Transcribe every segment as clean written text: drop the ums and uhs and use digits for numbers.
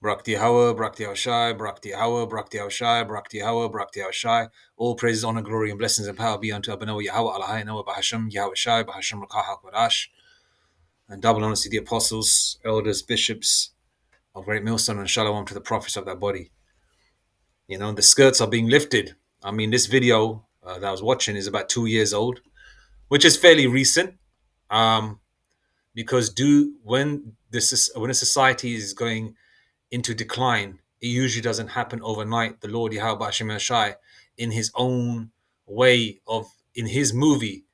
Brakti Hawa, Brakti Hawashai, Brakti Hawa, Brakti Hawashai, Brakti Hawa, Brakti Hawashai. All praises, honor, glory, and blessings and power be unto Abanawa Yahweh Alahai Noah Bahasham, Yahweh Shai, Bahasham Rakah Kwadash. And double honors to the apostles, elders, bishops of Great Millstone, and shalom to the prophets of that body. You know, the skirts are being lifted. I mean, this video that I was watching is about 2 years old, which is fairly recent. Because when a society is going into decline, it usually doesn't happen overnight. The Lord Yahweh Hashem Shai, in his own way of in his movie,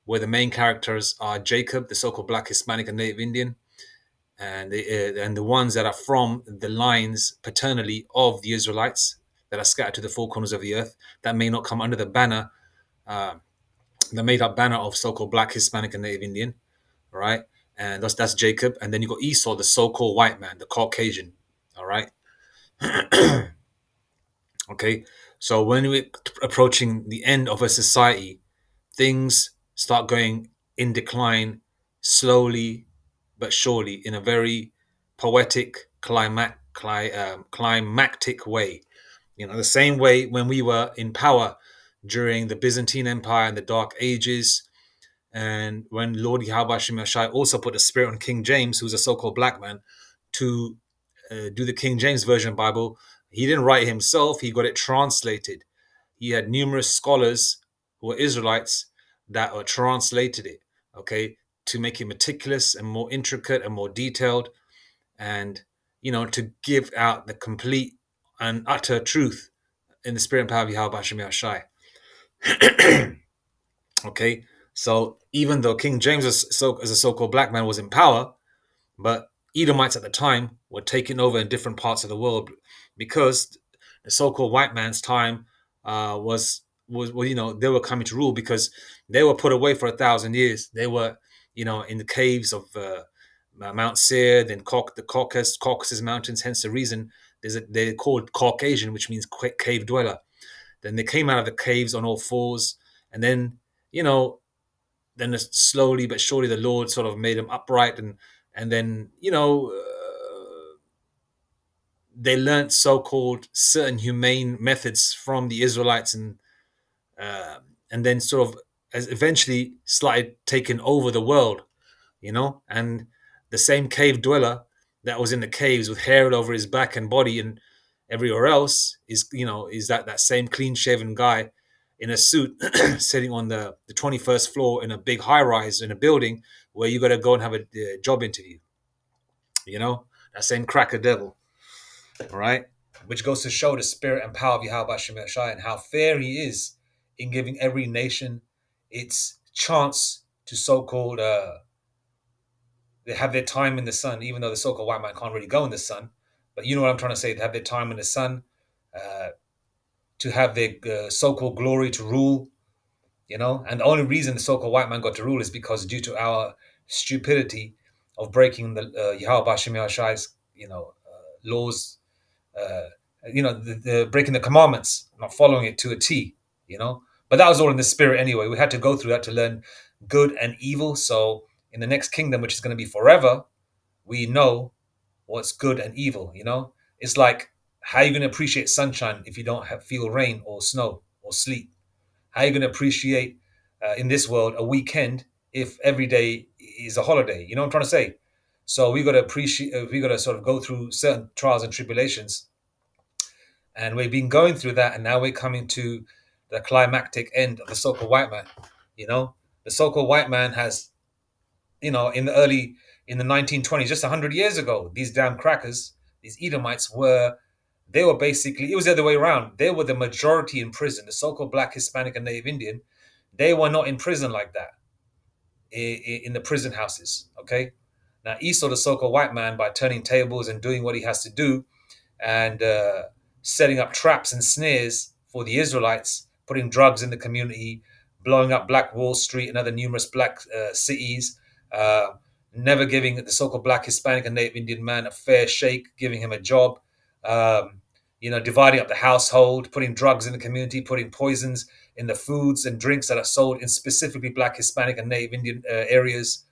where the main characters are Jacob, the so-called Black Hispanic and Native Indian, and the ones that are from the lines paternally of the Israelites that are scattered to the four corners of the earth, that may not come under the banner, uh, the made-up banner of so-called Black Hispanic and Native Indian, right? And that's Jacob, and then you got Esau, the so-called white man, the Caucasian, all right. Okay, so when we're approaching the end of a society, things start going in decline slowly but surely in a very poetic, climactic way. You know, the same way when we were in power during the Byzantine Empire and the Dark Ages, and when Lord Yahweh Shai also put a spirit on King James, who's a so-called black man, to do the King James Version Bible. He didn't write it himself. He got it translated. He had numerous scholars who were Israelites that translated it, okay, to make it meticulous and more intricate and more detailed, and to give out the complete and utter truth in the spirit and power of Yahweh Hashem Shai. Okay, so even though King James, as a so-called black man, was in power, but Edomites at the time were taking over in different parts of the world because the so-called white man's time was they were coming to rule because they were put away for 1,000 years. They were in the caves of Mount Seir, then the Caucasus Mountains. Hence the reason they're called Caucasian, which means cave dweller. Then they came out of the caves on all fours, and then you know then slowly but surely the Lord sort of made them upright, and then they learnt so-called certain humane methods from the Israelites, and then sort of as eventually started taking over the world, and the same cave dweller that was in the caves with hair all over his back and body and everywhere else is that same clean shaven guy in a suit sitting on the 21st floor in a big high rise in a building where you got to go and have a job interview. That same cracker devil, all right, which goes to show the spirit and power of Yahweh Shemel Shai and how fair he is in giving every nation its chance to so-called they have their time in the sun, even though the so-called white man can't really go in the sun. But you know what I'm trying to say? They have their time in the sun, to have their so-called glory to rule, And the only reason the so-called white man got to rule is because due to our stupidity of breaking the Yahweh Shemel Shai's, laws, uh, the breaking the commandments, not following it to a T. But that was all in the spirit anyway. We had to go through that to learn good and evil. So in the next kingdom, which is going to be forever, we know what's good and evil. It's like, how are you going to appreciate sunshine if you don't feel rain or snow or sleet? How are you going to appreciate in this world a weekend if every day is a holiday? You know what I'm trying to say? So we got to appreciate. We got to sort of go through certain trials and tribulations, and we've been going through that, and now we're coming to the climactic end of the so-called white man. The so-called white man has, in the 1920s, just 100 years ago, these damn crackers, these Edomites they were basically, it was the other way around. They were the majority in prison. The so-called Black, Hispanic, and Native Indian, they were not in prison like that, in the prison houses. Okay, now Esau, the so-called white man, by turning tables and doing what he has to do, and setting up traps and snares for the Israelites, putting drugs in the community, blowing up Black Wall Street and other numerous black cities, uh, never giving the so-called Black, Hispanic, and Native Indian man a fair shake, giving him a job, dividing up the household, putting drugs in the community, putting poisons in the foods and drinks that are sold in specifically Black, Hispanic, and Native Indian areas,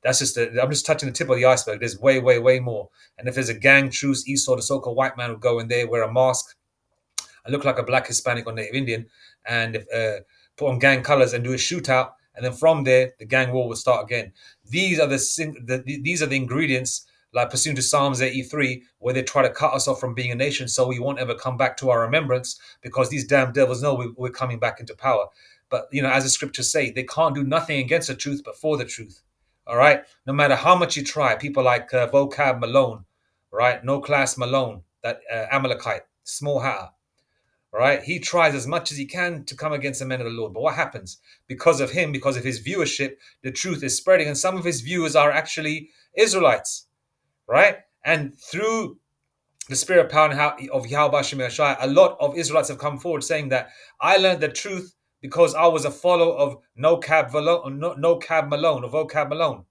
That's I'm just touching the tip of the iceberg. There's way, way, way more. And if there's a gang truce, Esau, the so-called white man, would go in there, wear a mask, and look like a black Hispanic or Native Indian, and put on gang colors and do a shootout, and then from there the gang war will start again. These are these are the ingredients, like pursuant to Psalms 83, where they try to cut us off from being a nation, so we won't ever come back to our remembrance, because these damn devils know we're coming back into power. But as the scriptures say, they can't do nothing against the truth, but for the truth. All right, no matter how much you try, people like Vocab Malone, right? No Class Malone, that Amalekite, small hatter, right? He tries as much as he can to come against the men of the Lord. But what happens? Because of him, because of his viewership, the truth is spreading. And some of his viewers are actually Israelites, right? And through the spirit power of Yahweh Shem Yashai, a lot of Israelites have come forward saying that I learned the truth because I was a follower of No Cab Malone, no Cab Malone, or Vocab Malone,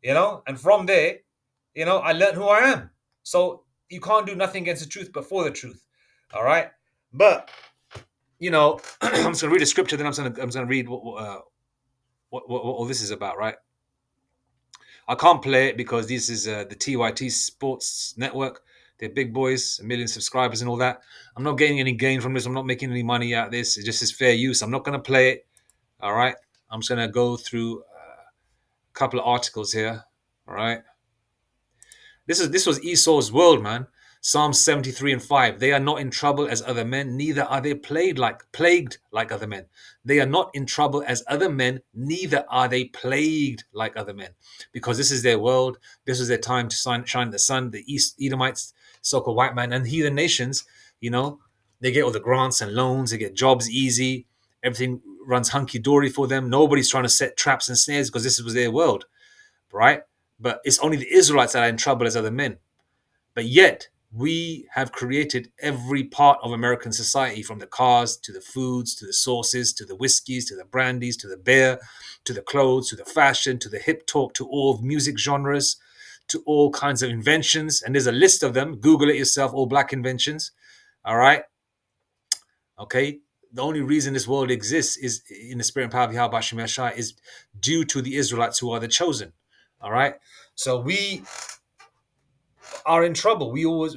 and from there, I learned who I am. So you can't do nothing against the truth but for the truth. All right. But I'm just gonna read a scripture, then I'm gonna read what all this is about, right? I can't play it because this is the TYT Sports Network. They're big boys, 1 million subscribers and all that. I'm not getting any gain from this. I'm not making any money out of this. It just is fair use. I'm not gonna play it. All right. I'm just gonna go through a couple of articles here. All right. This was Esau's world, man. Psalm 73 and 5. They are not in trouble as other men, neither are they plagued like other men. They are not in trouble as other men, neither are they plagued like other men. Because this is their world. This is their time to shine the sun. The East Edomites, so-called white man, and heathen nations, they get all the grants and loans, they get jobs easy, everything runs hunky-dory for them. Nobody's trying to set traps and snares because this was their world, right? But it's only the Israelites that are in trouble as other men. But yet, we have created every part of American society, from the cars to the foods to the sauces to the whiskeys to the brandies to the beer to the clothes to the fashion to the hip talk to all music genres to all kinds of inventions. And there's a list of them. Google it yourself, all black inventions. All right. Okay. The only reason this world exists is in the spirit and power of Yahweh Shem Yashai is due to the Israelites, who are the chosen. All right. So we are in trouble. We always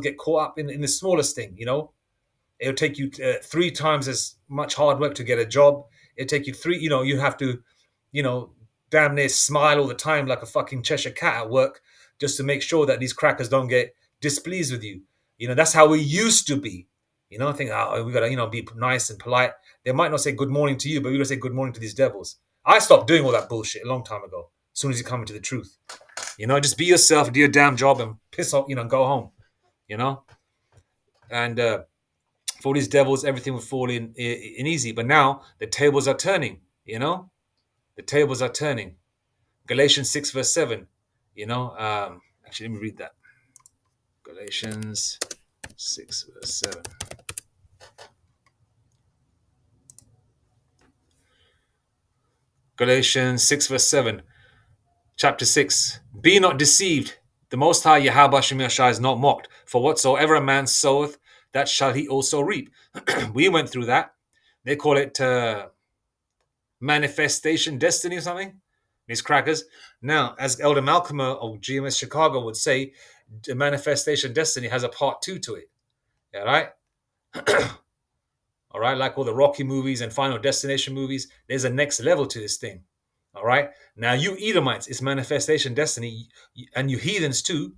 get caught up in the smallest thing. It'll take you 3 times as much hard work to get a job. It'll take you you have to, you know, damn near smile all the time like a fucking Cheshire cat at work, just to make sure that these crackers don't get displeased with you. That's how we used to be. I think, we gotta, be nice and polite. They might not say good morning to you, but we gotta say good morning to these devils. I stopped doing all that bullshit a long time ago. As soon as you come into the truth. Just be yourself, do your damn job, and piss off, go home. You know, and for these devils, everything would fall in easy. But now the tables are turning. The tables are turning. Galatians 6 verse 7. Actually, let me read that. Galatians 6 verse 7. Galatians 6 verse 7. Chapter 6. Be not deceived. The Most High Yahweh Shem Yashai is not mocked. For whatsoever a man soweth, that shall he also reap. We went through that. They call it manifestation destiny or something. These crackers. Now, as Elder Malcolm of GMS Chicago would say, the manifestation destiny has a part 2 to it. All right? All right, like all the Rocky movies and Final Destination movies, there's a next level to this thing. All right? Now, you Edomites, it's manifestation destiny, and you heathens too,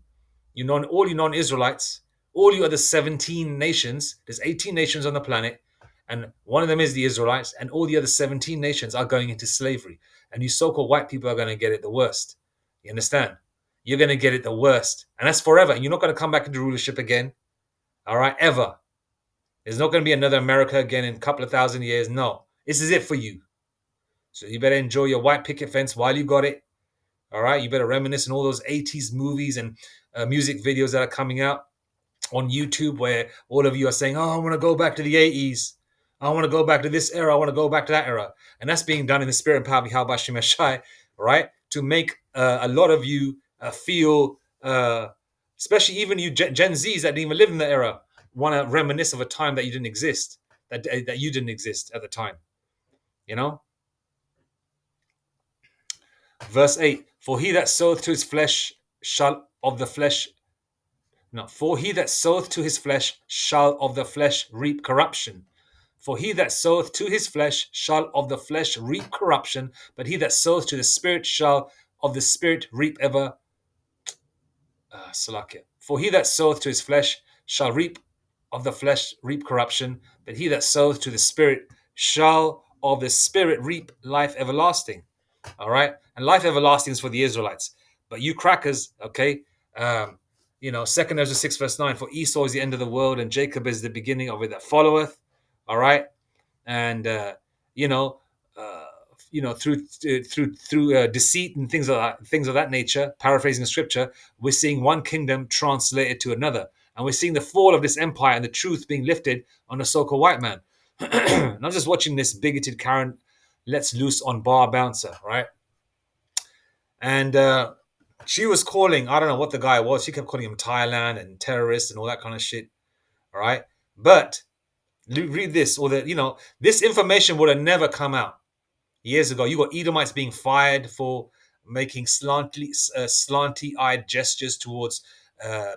all you non-Israelites, all you other 17 nations, there's 18 nations on the planet, and one of them is the Israelites, and all the other 17 nations are going into slavery. And you so-called white people are going to get it the worst. You understand? You're going to get it the worst. And that's forever. And you're not going to come back into rulership again. All right? Ever. There's not going to be another America again in a couple of thousand years. No. This is it for you. So you better enjoy your white picket fence while you got it. All right? You better reminisce on all those 80s movies and music videos that are coming out on YouTube, where all of you are saying, oh, I want to go back to the 80s. I want to go back to this era. I want to go back to that era. And that's being done in the spirit and power of Yahweh Shem Yashai, right? To make a lot of you feel, especially even you Gen Zs that didn't even live in the era, want to reminisce of a time that you didn't exist, that you didn't exist at the time, you know? Verse 8. For he that soweth to his flesh shall of the flesh no, for he that soweth to his flesh shall of the flesh reap corruption. For he that soweth to his flesh shall of the flesh reap corruption, but he that soweth to the Spirit shall of the Spirit reap ever. Salakia. For he that soweth to his flesh shall reap of the flesh reap corruption, but he that soweth to the Spirit shall of the Spirit reap life everlasting. All right, and life everlasting is for the Israelites. But you crackers, okay, um, Second Ezra 6 verse 9. For Esau is the end of the world, and Jacob is the beginning of it that followeth. All right, and you know, uh, through deceit and things of that nature. Paraphrasing the scripture, we're seeing one kingdom translated to another, and we're seeing the fall of this empire and the truth being lifted on the so-called white man. And I'm just watching this bigoted Karen lets loose on bar bouncer, right? And she was calling, I don't know what the guy was. She kept calling him Thailand and terrorist and all that kind of shit. All right. But read this, or that, this information would have never come out years ago. You got Edomites being fired for making slanty-eyed gestures towards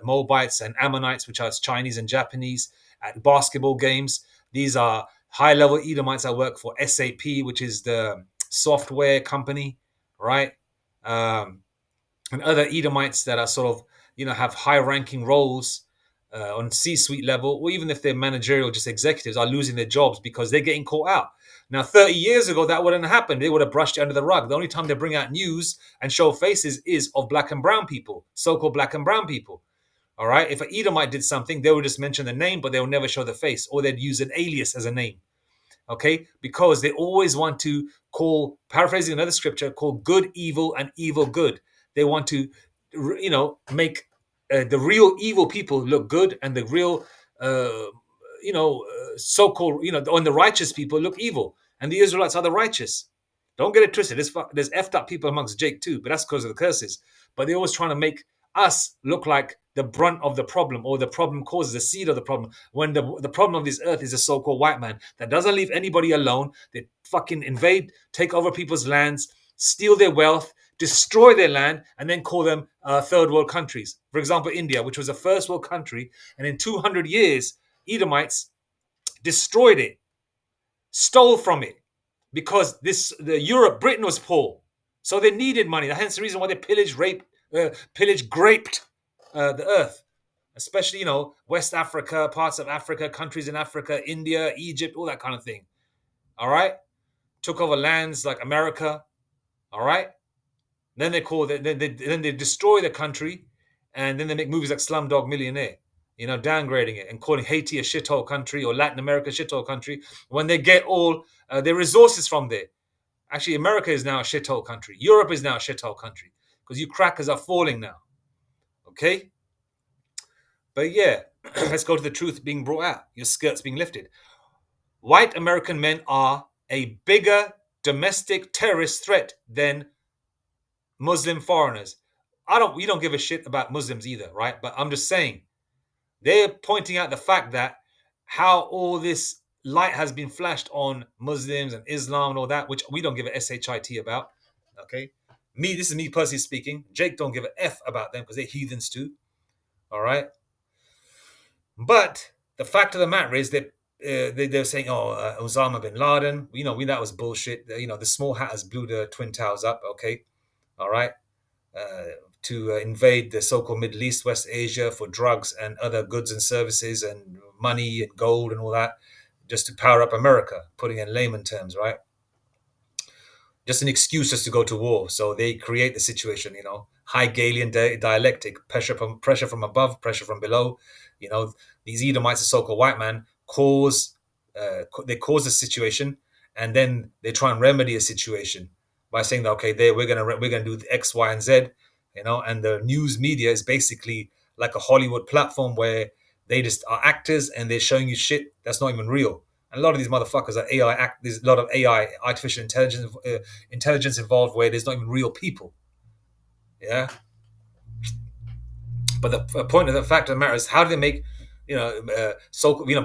Moabites and Ammonites, which are Chinese and Japanese, at basketball games. These are high-level Edomites that work for SAP, which is the software company, right? Um, and other Edomites that are sort of, have high-ranking roles on C-suite level, or even if they're managerial, just executives, are losing their jobs because they're getting caught out. Now, 30 years ago, that wouldn't happen. They would have brushed it under the rug. The only time they bring out news and show faces is of black and brown people, so-called black and brown people. All right? If an Edomite did something, they would just mention the name, but they will never show the face, or they'd use an alias as a name. Okay? Because they always want to call, paraphrasing another scripture, call good evil and evil good. They want to, make the real evil people look good, and the real, so-called, and the righteous people look evil. And the Israelites are the righteous. Don't get it twisted. There's effed up people amongst Jake too, but that's because of the curses. But they're always trying to make us look like the brunt of the problem, or the problem causes the seed of the problem, when the problem of this earth is a so-called white man that doesn't leave anybody alone. They fucking invade, take over people's lands, steal their wealth, destroy their land, and then call them third world countries. For example, India, which was a first world country, and in 200 years, Edomites destroyed it, stole from it, because the Europe, Britain was poor, so they needed money. Hence the reason why they graped the earth, especially West Africa, parts of Africa, countries in Africa, India, Egypt, all that kind of thing. All right, took over lands like America. All right, then they destroy the country, and then they make movies like Slumdog Millionaire, downgrading it and calling Haiti a shithole country, or Latin America a shithole country, when they get all their resources from there. Actually, America is now a shithole country. Europe is now a shithole country, because you crackers are falling now. Okay? But yeah, let's go to the truth being brought out. Your skirts being lifted. White American men are a bigger domestic terrorist threat than Muslim foreigners. We don't give a shit about Muslims either, right? But I'm just saying, they're pointing out the fact that how all this light has been flashed on Muslims and Islam and all that, which we don't give a shit about. Okay, this is me personally speaking. Jake don't give a f about them because they're heathens too. All right, but the fact of the matter is that they're saying, Osama bin Laden. We that was bullshit. The small hatters blew the Twin Towers up. Okay, all right. To invade the so-called Middle East, West Asia, for drugs and other goods and services and money and gold and all that, just to power up America, putting it in layman terms, right? Just an excuse just to go to war. So they create the situation, Hegelian dialectic, pressure from above, pressure from below. These Edomites, the so-called white man, cause a situation, and then they try and remedy a situation by saying that, okay, we're gonna do X, Y, and Z, and the news media is basically like a Hollywood platform where they just are actors and they're showing you shit that's not even real. And a lot of these motherfuckers are AI. There's a lot of AI, artificial intelligence involved, where there's not even real people. Yeah. But the point of the fact of the matter is, how do they make,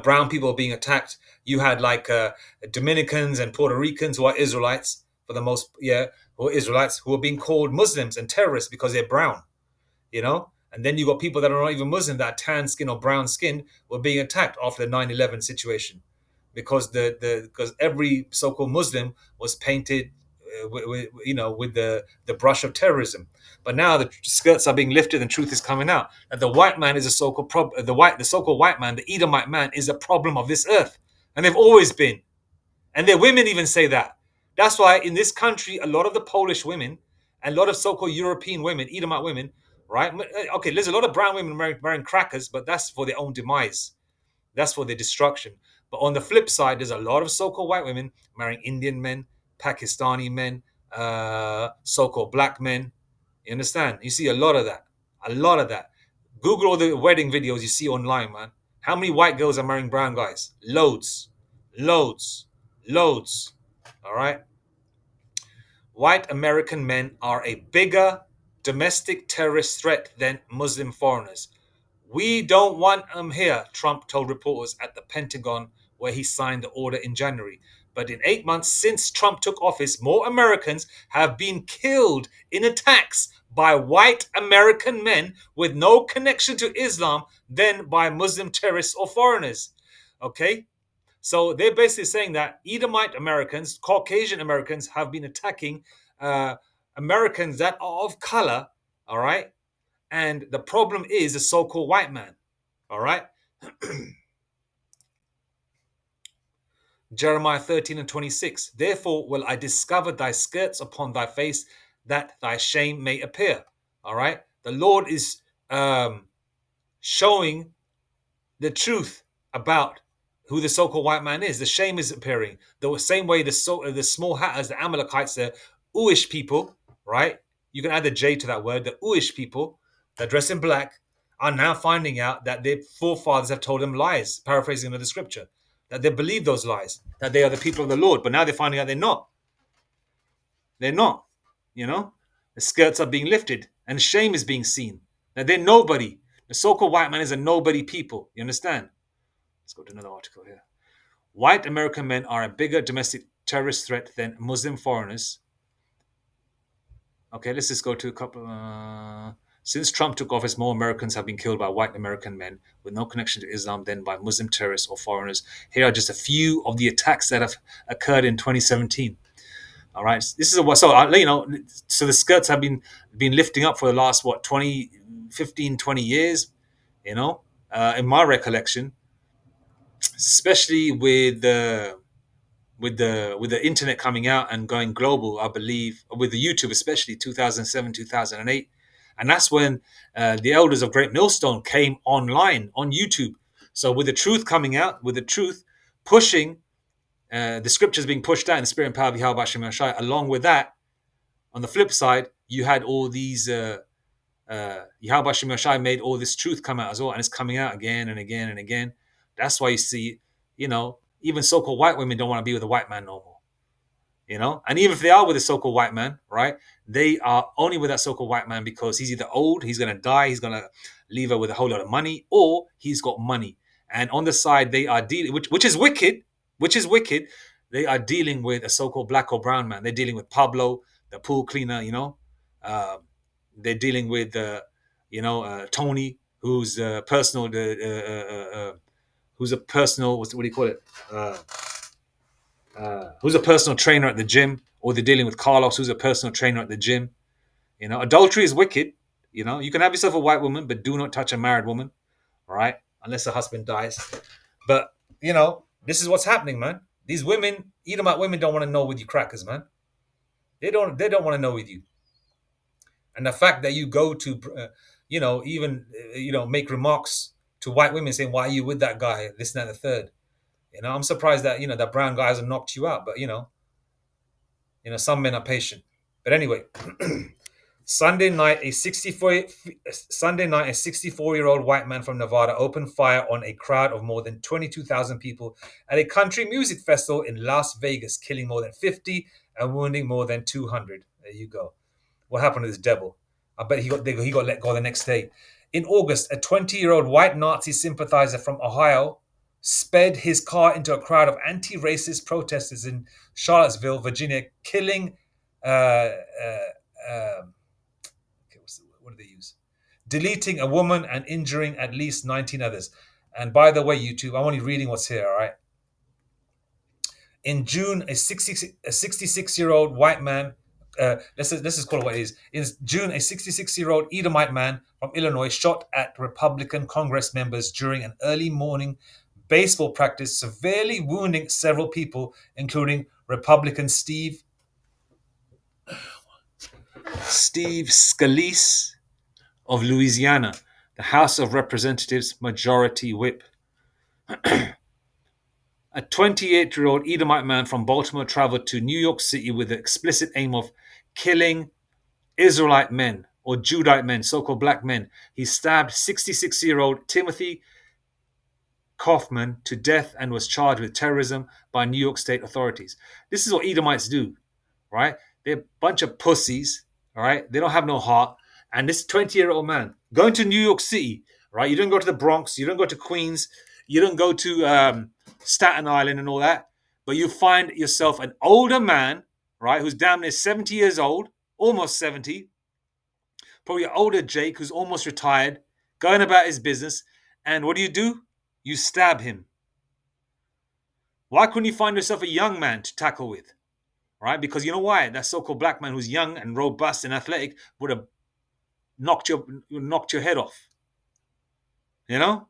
brown people being attacked? You had like Dominicans and Puerto Ricans who are Israelites, for the most, yeah, who are Israelites who are being called Muslims and terrorists because they're brown, you know. And then you got people that are not even Muslim that are tan skin or brown skin were being attacked after the 9/11 situation, because because every so-called Muslim was painted, with the brush of terrorism. But now the skirts are being lifted and truth is coming out. And the white man is a so-called the so-called white man, the Edomite man, is a problem of this earth, and they've always been. And their women even say that. That's why in this country, a lot of the Polish women and a lot of so-called European women, Edomite women, right? Okay, there's a lot of brown women wearing crackers, but that's for their own demise. That's for their destruction. But on the flip side, there's a lot of so-called white women marrying Indian men, Pakistani men, so-called black men. You understand? You see a lot of that. A lot of that. Google all the wedding videos you see online, man. How many white girls are marrying brown guys? Loads. Loads. Loads. All right? White American men are a bigger domestic terrorist threat than Muslim foreigners. We don't want them here, Trump told reporters at the Pentagon, where he signed the order in January. But in 8 months since Trump took office, more Americans have been killed in attacks by white American men with no connection to Islam than by Muslim terrorists or foreigners. Okay? So they're basically saying that Edomite Americans, Caucasian Americans, have been attacking uh, Americans that are of color, all right? And the problem is the so called white man, all right? Jeremiah 13:26. Therefore will I discover thy skirts upon thy face, that thy shame may appear. All right? The Lord is showing the truth about who the so-called white man is. The shame is appearing. The same way the small hatters, the Amalekites, the Uish people, right? You can add the J to that word. The Uish people that dress in black are now finding out that their forefathers have told them lies, paraphrasing the scripture, that they believe those lies, that they are the people of the Lord. But now they're finding out they're not. They're not. You know, the skirts are being lifted, and shame is being seen. That they're nobody. The so-called white man is a nobody people. You understand? Let's go to another article here. White American men are a bigger domestic terrorist threat than Muslim foreigners. Okay, let's just go to a couple. Since Trump took office, more Americans have been killed by white American men with no connection to Islam than by Muslim terrorists or foreigners. Here are just a few of the attacks that have occurred in 2017. All right, this is a so the skirts have been lifting up for the last 20, 15, 20 years. In my recollection, especially with the internet coming out and going global, I believe, with the YouTube, especially 2007, 2008. And that's when the elders of Great Millstone came online on YouTube. So with the truth coming out, with the truth pushing, the scriptures being pushed out in the spirit and power of Yahweh Hashem Yahshai, along with that, on the flip side, you had all these, Yahweh Hashem Yahshai made all this truth come out as well. And it's coming out again and again and again. That's why you see, even so-called white women don't want to be with a white man no more. And even if they are with a so-called white man, right, they are only with that so-called white man because he's either old, he's going to die, he's going to leave her with a whole lot of money, or he's got money. And on the side, they are dealing, which is wicked, they are dealing with a so-called black or brown man. They're dealing with Pablo, the pool cleaner, uh, they're dealing with Tony, who's personal who's a personal, what do you call it, who's a personal trainer at the gym, or they're dealing with Carlos, who's a personal trainer at the gym. Adultery is wicked. You can have yourself a white woman, but do not touch a married woman, all right? Unless the husband dies. But, this is what's happening, man. These women, Edomite women, don't want to know with you crackers, man. They don't want to know with you. And the fact that you go to, make remarks to white women saying, why are you with that guy, this and that, the third. I'm surprised that, that brown guy hasn't knocked you out, but, some men are patient. But anyway, Sunday night, a 64-year-old white man from Nevada opened fire on a crowd of more than 22,000 people at a country music festival in Las Vegas, killing more than 50 and wounding more than 200. There you go. What happened to this devil? I bet he got let go the next day. In August, a 20-year-old white Nazi sympathizer from Ohio sped his car into a crowd of anti-racist protesters in Charlottesville, Virginia, killing Uh, uh, okay, what do they use? Deleting a woman and injuring at least 19 others. And by the way, YouTube, I'm only reading what's here, all right? In June, a 66-year-old white man, let's just call it what it is. In June, a 66-year-old Edomite man from Illinois shot at Republican Congress members during an early morning baseball practice, severely wounding several people, including Republican Steve Scalise of Louisiana, the House of Representatives Majority Whip. A 28-year-old Edomite man from Baltimore traveled to New York City with the explicit aim of killing Israelite men or Judite men, so-called black men. He stabbed 66-year-old Timothy Kaufman to death and was charged with terrorism by New York State authorities. This is what Edomites do, right? They're a bunch of pussies, all right? They don't have no heart. And this 20-year-old man going to New York City, right? You don't go to the Bronx, you don't go to Queens, you don't go to Staten Island and all that, but you find yourself an older man, right, who's damn near 70 years old, almost 70, probably an older Jake who's almost retired, going about his business. And what do? You stab him. Why couldn't you find yourself a young man to tackle with? Right? Because you know why? That so-called black man who's young and robust and athletic would have knocked your head off. You know?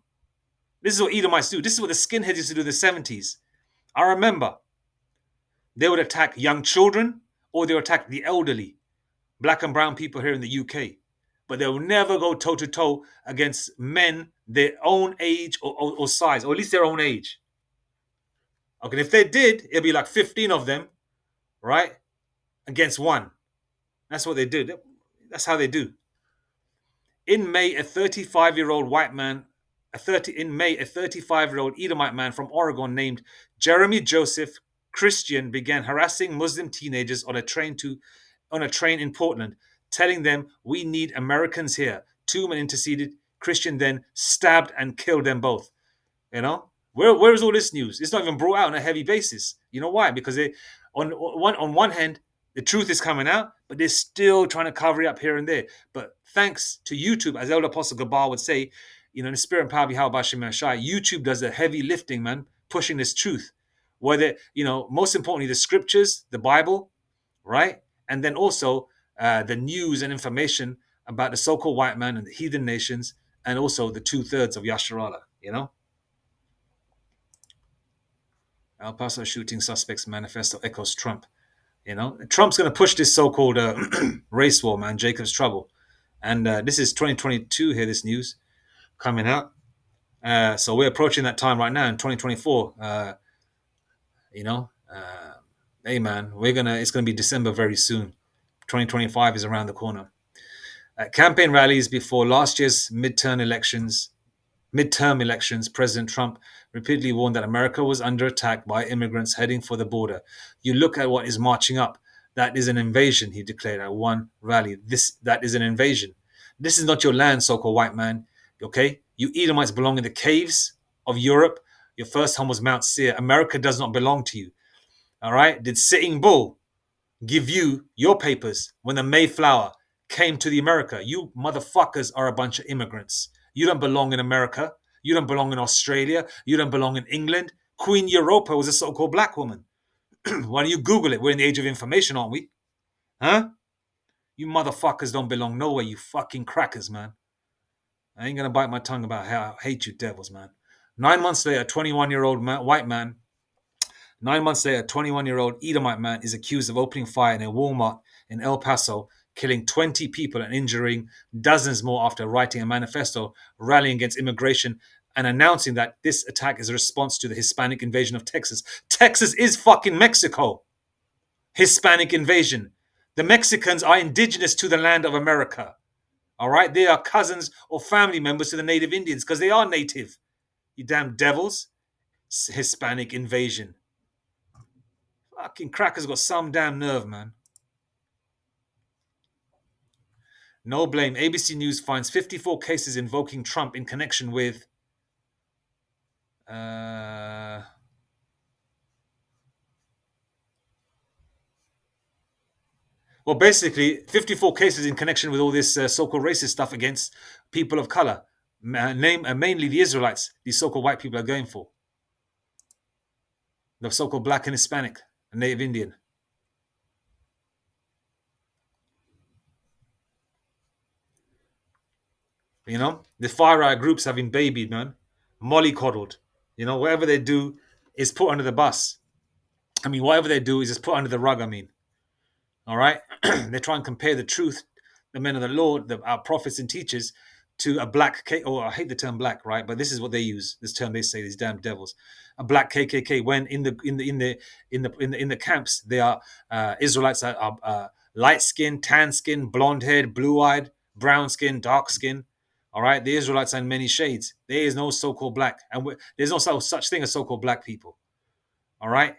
This is what Edomites do. This is what the skinheads used to do in the 70s. I remember they would attack young children or they would attack the elderly, black and brown people here in the UK. But they will never go toe to toe against men their own age or size, or at least their own age. Okay, if they did, it'd be like 15 of them, right, against one. That's what they do. That's how they do. In May, a 35-year-old white man, in May, a 35-year-old Edomite man from Oregon named Jeremy Joseph Christian began harassing Muslim teenagers on a train in Portland, telling them, "We need Americans here." Two men interceded. Christian then stabbed and killed them both. You know, where is all this news? It's not even brought out on a heavy basis. You know why? Because they, on one hand, the truth is coming out, but they're still trying to cover it up here and there. But thanks to YouTube, as Elder Apostle Gabar would say, in the spirit and power of Yahweh Hashem Shai, YouTube does the heavy lifting, man, pushing this truth. Whether, most importantly, the scriptures, the Bible, right? And then also the news and information about the so-called white man and the heathen nations, and also the 2/3 of Yasharala, El Paso shooting suspects manifesto echoes Trump. Trump's going to push this so-called race war, man, Jacob's trouble. And this is 2022 here, this news coming out. So we're approaching that time right now in 2024. Hey, man, it's going to be December very soon. 2025 is around the corner. Campaign rallies before last year's midterm elections, President Trump repeatedly warned that America was under attack by immigrants heading for the border. You look at what is marching up. That is an invasion, he declared at one rally. That is an invasion. This is not your land, so-called white man. Okay? You Edomites belong in the caves of Europe. Your first home was Mount Seir. America does not belong to you. All right? Did Sitting Bull give you your papers when the Mayflower came to the America? You motherfuckers are a bunch of immigrants. You don't belong in America. You don't belong in Australia. You don't belong in England. Queen Europa was a so-called black woman. Why don't you Google it? We're in the age of information, aren't we? Huh? You motherfuckers don't belong nowhere, you fucking crackers, man. I ain't gonna bite my tongue about how I hate you devils, man. 9 months later, a 21-year-old white man 9 months later, a 21-year-old Edomite man is accused of opening fire in a Walmart in El Paso, killing 20 people and injuring dozens more after writing a manifesto rallying against immigration and announcing that this attack is a response to the Hispanic invasion of Texas. Texas is fucking Mexico. Hispanic invasion. The Mexicans are indigenous to the land of America. All right? They are cousins or family members to the native Indians because they are native. You damn devils. Hispanic invasion. Fucking crackers got some damn nerve, man. No blame. ABC News finds 54 cases invoking Trump in connection with Well, basically, 54 cases in connection with all this so-called racist stuff against people of color, mainly the Israelites. These so-called white people are going for the so-called black and Hispanic and Native Indian. You know, the far right groups have been babied, man, mollycoddled. You know, whatever they do is put under the bus. I mean, whatever they do is just put under the rug. I mean, all right, they try and compare the truth, the men of the Lord, our prophets and teachers, to a black or I hate the term black, right? But this is what they use. This term they say, these damn devils, a black KKK. When in the camps, they are Israelites that are light skinned, tan skinned, blonde haired, blue eyed, brown skin, dark skin. All right, the Israelites are in many shades. There is no so-called black, and there's no such thing as so-called black people. All right,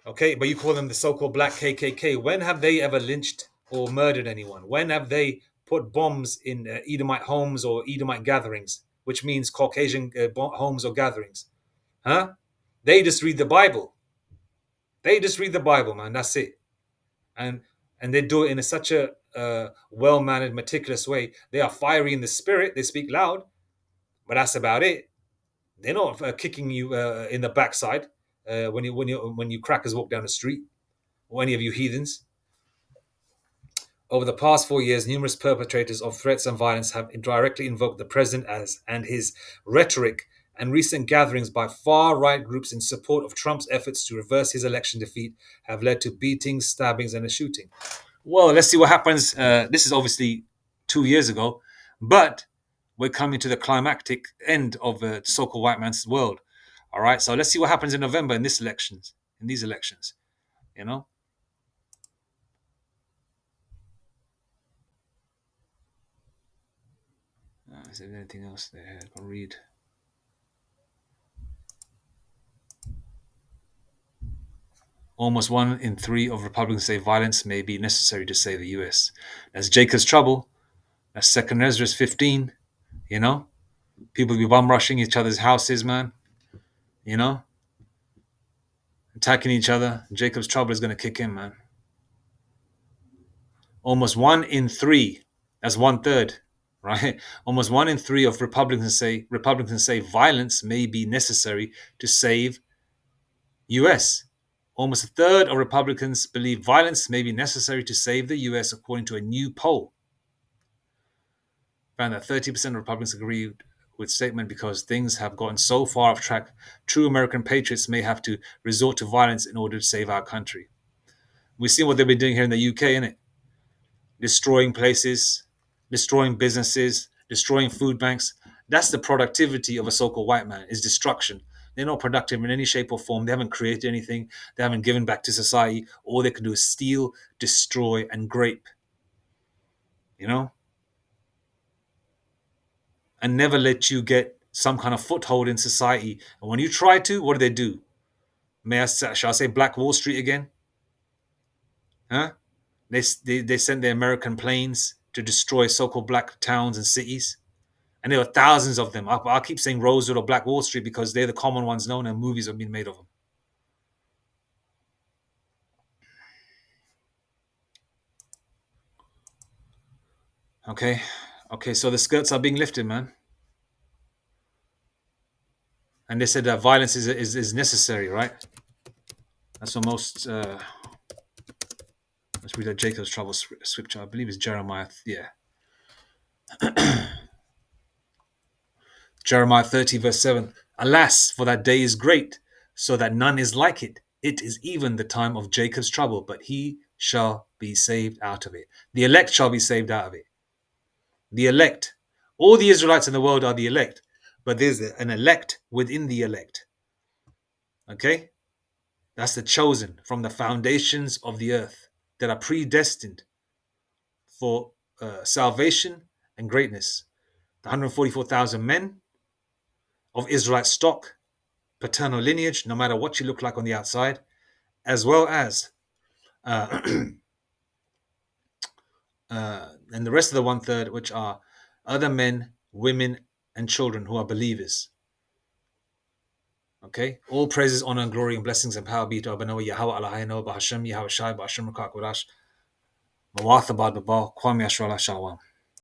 okay, but you call them the so-called black KKK. When have they ever lynched or murdered anyone? When have they put bombs in Edomite homes or Edomite gatherings, which means Caucasian homes or gatherings? Huh? They just read the Bible. They just read the Bible, man. That's it. And they do it in such a well-mannered, meticulous way. They are fiery in the spirit. They speak loud, but that's about it. They're not kicking you in the backside when you crackers walk down the street, or any of you heathens. Over the past 4 years, numerous perpetrators of threats and violence have directly invoked the president as and his rhetoric, and recent gatherings by far-right groups in support of Trump's efforts to reverse his election defeat have led to beatings, stabbings, and a shooting. Well, let's see what happens. This is obviously 2 years ago, but we're coming to the climactic end of the so-called white man's world. All right, so let's see what happens in November in this elections. In these elections, you know. Is there anything else there I can read? Almost 1 in 3 of Republicans say violence may be necessary to save the U.S. That's Jacob's trouble. That's Second Ezra's 15. You know, people be bum rushing each other's houses, man. You know, attacking each other. Jacob's trouble is going to kick in, man. Almost 1 in 3. That's 1/3, right? Almost 1 in 3 of Republicans say violence may be necessary to save U.S. Almost a third of Republicans believe violence may be necessary to save the U.S., according to a new poll. Found that 30% of Republicans agreed with statement because things have gotten so far off track, true American patriots may have to resort to violence in order to save our country. We've seen what they've been doing here in the UK, innit? Destroying places, destroying businesses, destroying food banks. That's the productivity of a so-called white man, is destruction. They're not productive in any shape or form. They haven't created anything. They haven't given back to society. All they can do is steal, destroy, and grape. You know? And never let you get some kind of foothold in society. And when you try to, what do they do? Shall I say Black Wall Street again? Huh? They sent the American planes to destroy so-called black towns and cities. And there were thousands of them. I keep saying Rosewood or Black Wall Street because they're the common ones known and movies have been made of them. Okay? Okay, so the skirts are being lifted, man. And they said that violence is necessary, right? That's what most... let's read that Jacob's Trouble scripture. I believe it's Jeremiah. Yeah. Jeremiah 30, verse 7. Alas, for that day is great, so that none is like it. It is even the time of Jacob's trouble, but he shall be saved out of it. The elect shall be saved out of it. The elect. All the Israelites in the world are the elect, but there's an elect within the elect. Okay? That's the chosen from the foundations of the earth that are predestined for salvation and greatness. The 144,000 men of Israelite stock, paternal lineage, no matter what you look like on the outside, as well as uh, and the rest of the 1/3, which are other men, women, and children who are believers. Okay? All praises, honor, and glory, and blessings and power be to Abanawa Yahweh Allahayno, Bahashem, Yahweh Shai, Bahashem Rakak Wadash, Mawatha Bad Babal, Kwame Ashrala Shalom.